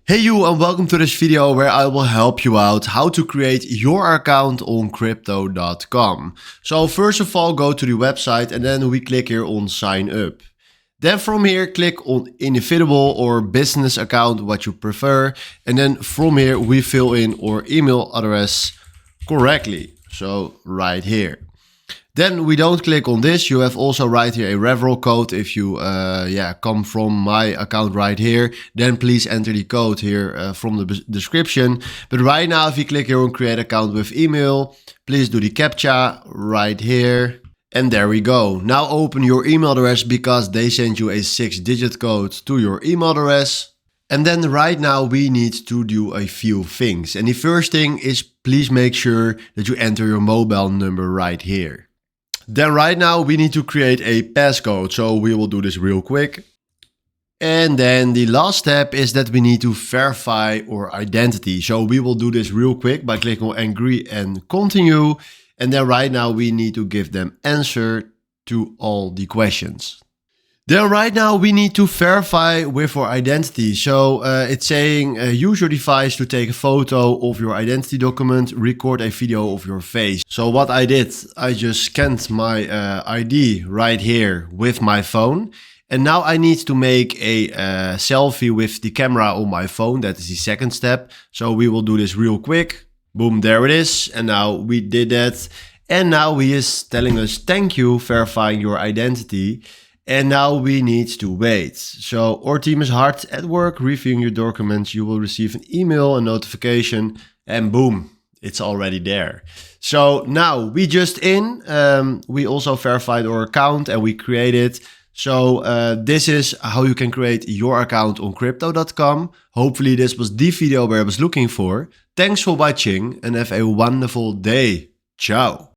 Hey you, and welcome to this video where I will help you out how to create your account on Crypto.com. So first of all, go to the website and then we click here on sign up. Then from here, click on individual or business account, what you prefer. And then from here, we fill in our email address correctly. So right here. Then we don't click on this. You have also right here a referral code. If you come from my account right here, then please enter the code here from the description. But right now, if you click here on create account with email, please do the CAPTCHA right here. And there we go. Now open your email address because they send you a 6-digit code to your email address. And then right now we need to do a few things. And the first thing is please make sure that you enter your mobile number right here. Then right now we need to create a passcode, so we will do this real quick. And then the last step is that we need to verify our identity. So we will do this real quick by clicking on agree and continue. And then right now we need to give them answer to all the questions. Then right now we need to verify with our identity. So it's saying use your device to take a photo of your identity document, record a video of your face. So what I did, I just scanned my ID right here with my phone. And now I need to make a selfie with the camera on my phone. That is the second step. So we will do this real quick. Boom, there it is. And now we did that. And now he is telling us thank you, verifying your identity. And now we need to wait. So our team is hard at work reviewing your documents. You will receive an email, a notification, and boom, it's already there. So now we just in, we also verified our account and we created. So this is how you can create your account on Crypto.com. Hopefully this was the video where I was looking for. Thanks for watching and have a wonderful day. Ciao.